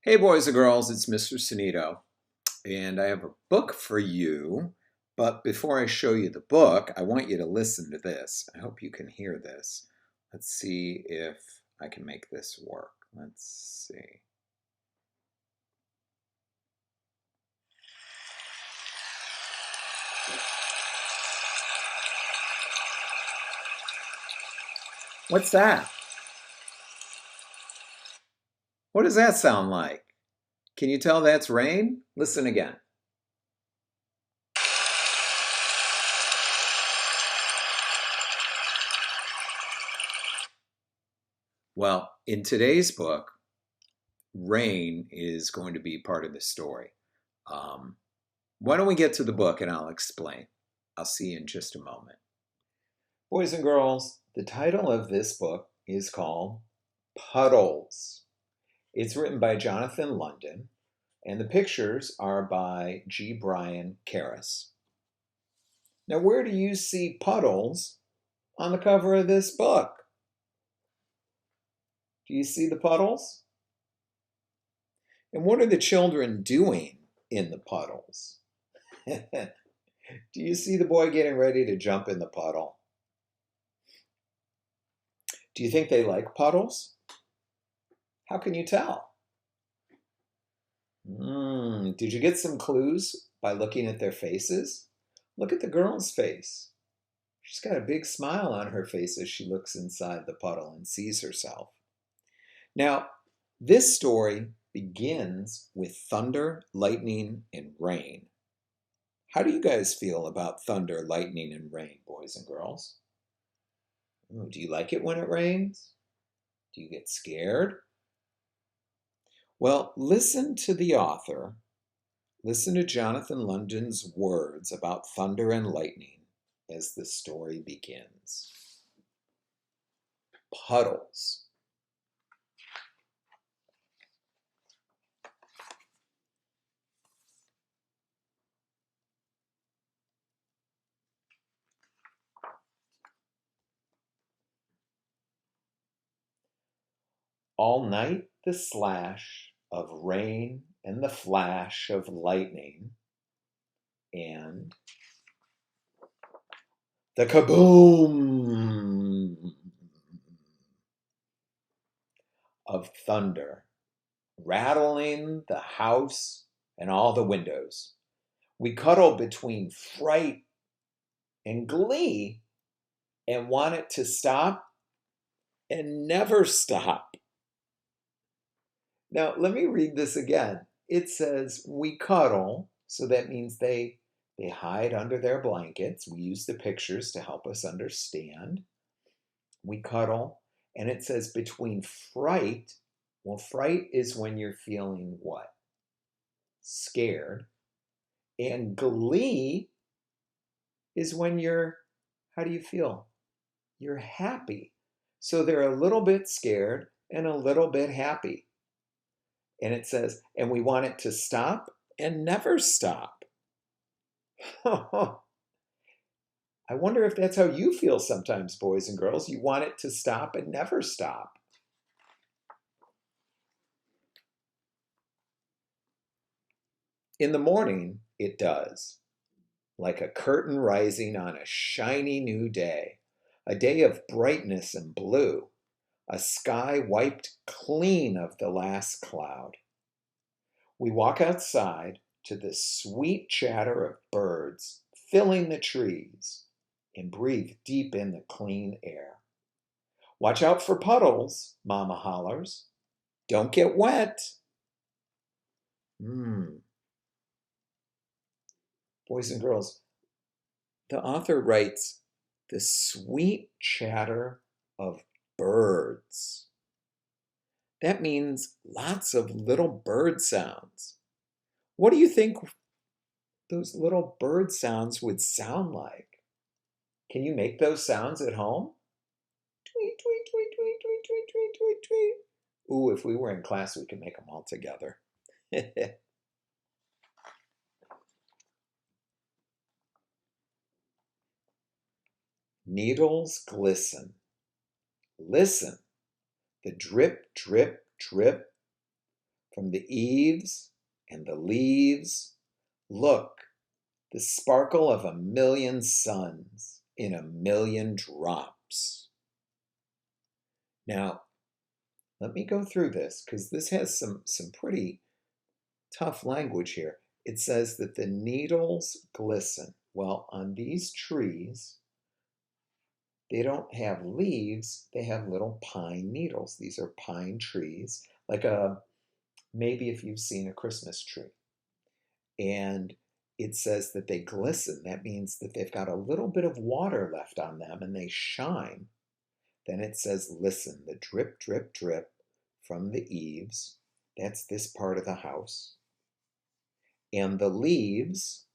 Hey boys and girls, it's Mr. Sunito, and I have a book for you. But before I show you the book, I want you to listen to this. I hope you can hear this. Let's see if I can make this work. Let's see. What's that? What does that sound like? Can you tell that's rain? Listen again. Well, in today's book, rain is going to be part of the story. Um, why don't we get to the book and I'll explain. I'll see you in just a moment. Boys and girls, the title of this book is called Puddles. It's written by Jonathan London, and the pictures are by G. Brian Karras. Now, where do you see puddles on the cover of this book? Do you see the puddles? And what are the children doing in the puddles? Do you see the boy getting ready to jump in the puddle? Do you think they like puddles? How can you tell? Did you get some clues by looking at their faces? Look at the girl's face. She's got a big smile on her face as she looks inside the puddle and sees herself. Now, this story begins with thunder, lightning, and rain. How do you guys feel about thunder, lightning, and rain, boys and girls? Do you like it when it rains? Do you get scared? Well, listen to the author. Listen to Jonathan London's words about thunder and lightning as the story begins. Puddles. All night the slash of rain and the flash of lightning and the kaboom of thunder, rattling the house and all the windows. We cuddle between fright and glee and want it to stop and never stop. Now, let me read this again. It says, we cuddle, so that means they hide under their blankets. We use the pictures to help us understand. We cuddle, and it says between fright. Well, fright is when you're feeling what? Scared. And glee is when you're, how do you feel? You're happy. So they're a little bit scared and a little bit happy. And it says, and we want it to stop and never stop. I wonder if that's how you feel sometimes, boys and girls. You want it to stop and never stop. In the morning, it does, like a curtain rising on a shiny new day, a day of brightness and blue, a sky wiped clean of the last cloud. We walk outside to the sweet chatter of birds filling the trees and breathe deep in the clean air. Watch out for puddles, Mama hollers. Don't get wet. Boys and girls, the author writes, the sweet chatter of birds. That means lots of little bird sounds. What do you think those little bird sounds would sound like? Can you make those sounds at home? Tweet, tweet, tweet, tweet, tweet, tweet, tweet, tweet, tweet. Ooh, if we were in class, we could make them all together. Needles glisten. Listen, the drip, drip, drip from the eaves and the leaves. Look, the sparkle of 1,000,000 suns in 1,000,000 drops. Now, let me go through this because this has some pretty tough language here. It says that the needles glisten. Well, on these trees, they don't have leaves, they have little pine needles. These are pine trees, like maybe if you've seen a Christmas tree. And it says that they glisten. That means that they've got a little bit of water left on them and they shine. Then it says, listen, the drip, drip, drip from the eaves. That's this part of the house. And the leaves,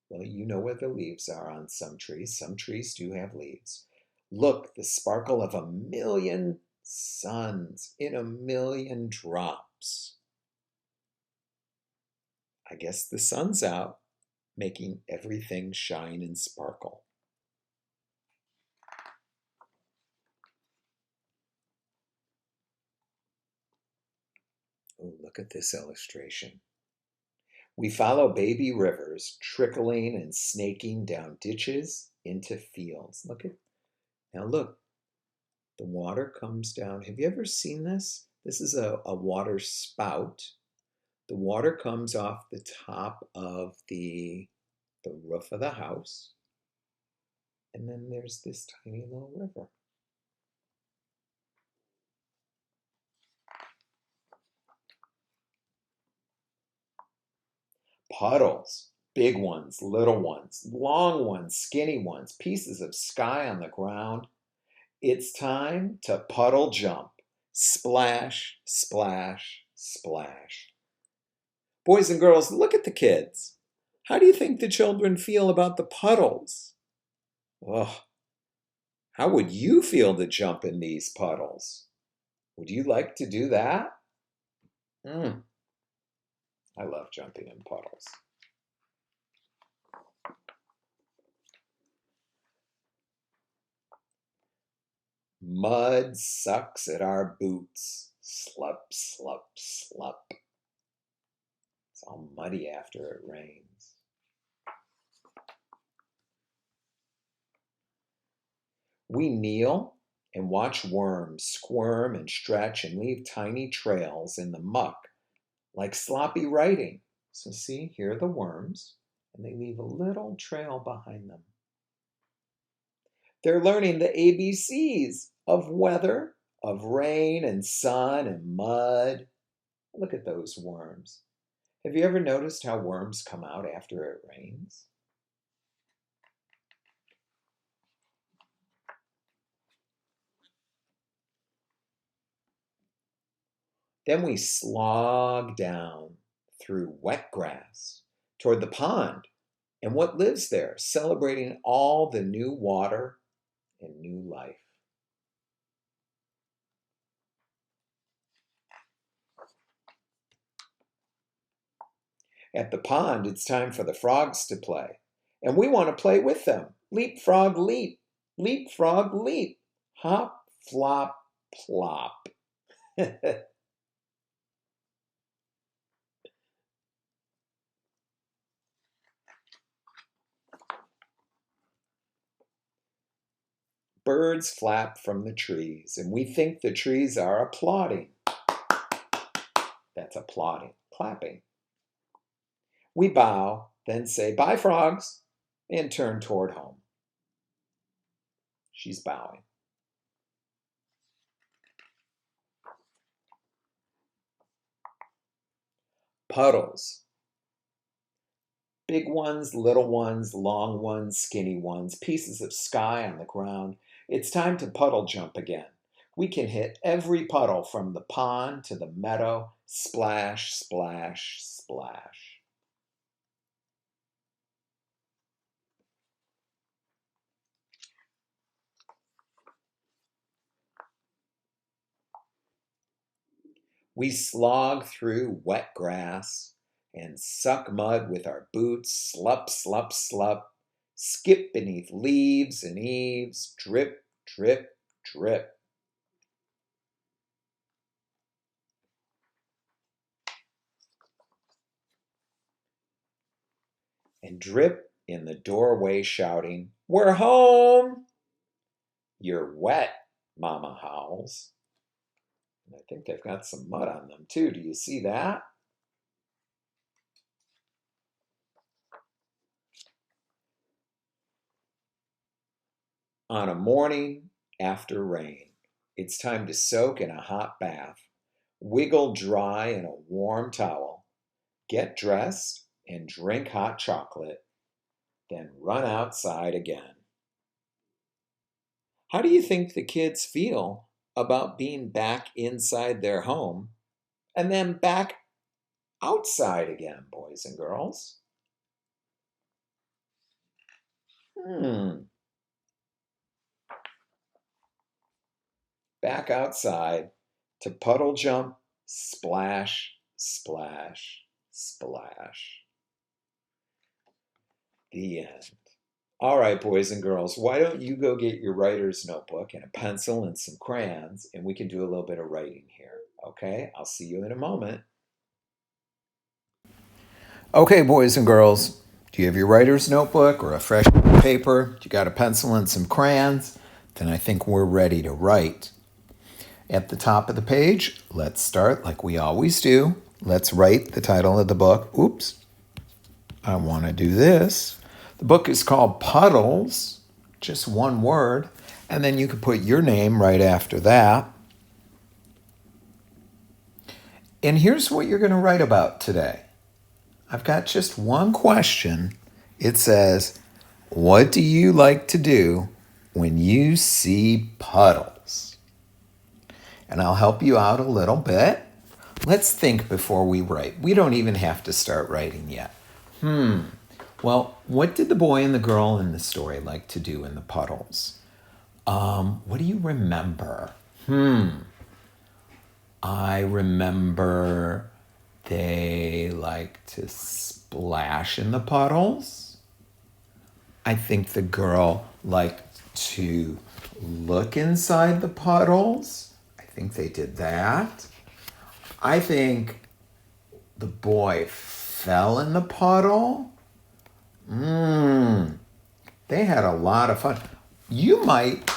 well, you know where the leaves are on some trees. Some trees do have leaves. Look, the sparkle of 1,000,000 suns in 1,000,000 drops. I guess the sun's out, making everything shine and sparkle. Oh, look at this illustration. We follow baby rivers trickling and snaking down ditches into fields. Now look, the water comes down. Have you ever seen this? This is a water spout. The water comes off the top of the roof of the house. And then there's this tiny little river. Puddles, big ones, little ones, long ones, skinny ones, pieces of sky on the ground. It's time to puddle jump. Splash, splash, splash. Boys and girls, look at the kids. How do you think the children feel about the puddles? Ugh. How would you feel to jump in these puddles? Would you like to do that? I love jumping in puddles. Mud sucks at our boots. Slup, slup, slup. It's all muddy after it rains. We kneel and watch worms squirm and stretch and leave tiny trails in the muck like sloppy writing. So see, here are the worms, and they leave a little trail behind them. They're learning the ABCs of weather, of rain and sun and mud. Look at those worms. Have you ever noticed how worms come out after it rains? Then we slog down through wet grass toward the pond and what lives there, celebrating all the new water and new life. At the pond, it's time for the frogs to play, and we want to play with them. Leap, frog, leap. Leap, frog, leap. Hop, flop, plop. Birds flap from the trees, and we think the trees are applauding. That's applauding, clapping. We bow, then say, bye, frogs, and turn toward home. She's bowing. Puddles. Big ones, little ones, long ones, skinny ones, pieces of sky on the ground. It's time to puddle jump again. We can hit every puddle from the pond to the meadow. Splash, splash, splash. We slog through wet grass and suck mud with our boots. Slup, slup, slup. Skip beneath leaves and eaves. Drip, drip, drip. and drip in the doorway shouting, "We're home!" "You're wet," Mama howls. And I think they've got some mud on them too. Do you see that? On a morning after rain, it's time to soak in a hot bath, wiggle dry in a warm towel, get dressed and drink hot chocolate, then run outside again. How do you think the kids feel about being back inside their home and then back outside again, boys and girls? Back outside to puddle jump, splash, splash, splash. The end. All right, boys and girls, why don't you go get your writer's notebook and a pencil and some crayons, and we can do a little bit of writing here. Okay, I'll see you in a moment. Okay, boys and girls, do you have your writer's notebook or a fresh paper? You got a pencil and some crayons? Then I think we're ready to write. At the top of the page, let's start like we always do. Let's write the title of the book. Oops, I want to do this. The book is called Puddles, just one word, and then you could put your name right after that. And here's what you're going to write about today. I've got just one question. It says, what do you like to do when you see puddles? And I'll help you out a little bit. Let's think before we write. We don't even have to start writing yet. Well, what did the boy and the girl in the story like to do in the puddles? What do you remember? I remember they like to splash in the puddles. I think the girl liked to look inside the puddles. I think they did that. I think the boy fell in the puddle. They had a lot of fun. You might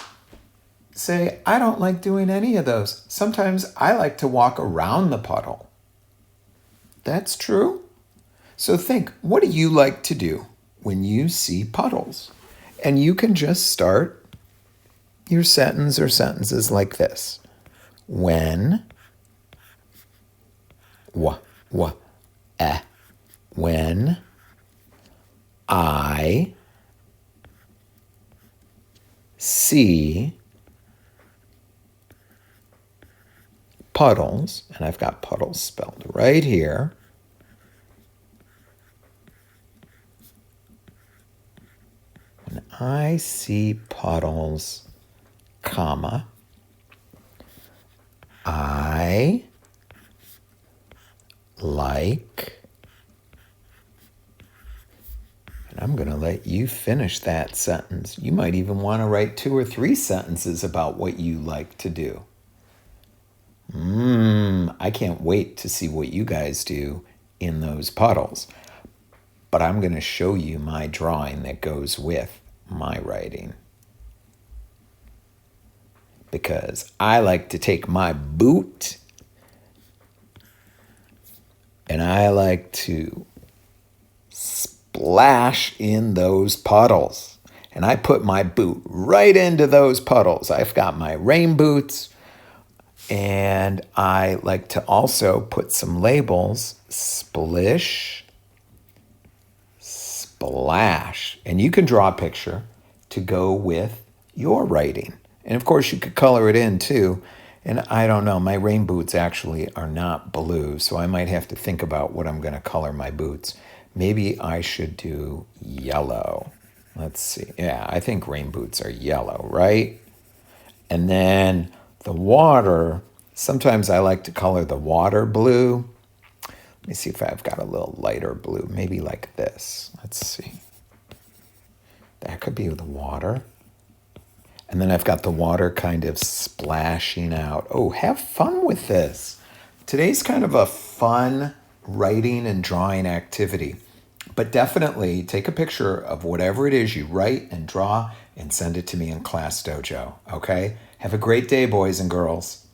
say, I don't like doing any of those. Sometimes I like to walk around the puddle. That's true. So think, what do you like to do when you see puddles? And you can just start your sentence or sentences like this. When, when I see puddles, and I've got puddles spelled right here. When I see puddles, comma, I like, and I'm going to let you finish that sentence. You might even want to write 2 or 3 sentences about what you like to do. I can't wait to see what you guys do in those puddles. But I'm going to show you my drawing that goes with my writing. Because I like to take my boot and I like to splash in those puddles. And I put my boot right into those puddles. I've got my rain boots. And I like to also put some labels, splish, splash. And you can draw a picture to go with your writing. And of course you could color it in too. And I don't know, my rain boots actually are not blue, so I might have to think about what I'm going to color my boots. Maybe I should do yellow. Let's see. Yeah, I think rain boots are yellow, right? And then the water, sometimes I like to color the water blue. Let me see if I've got a little lighter blue, maybe like this. Let's see. That could be the water. And then I've got the water kind of splashing out. Oh, have fun with this. Today's kind of a fun writing and drawing activity. But definitely take a picture of whatever it is you write and draw and send it to me in Class Dojo. Okay? Have a great day, boys and girls.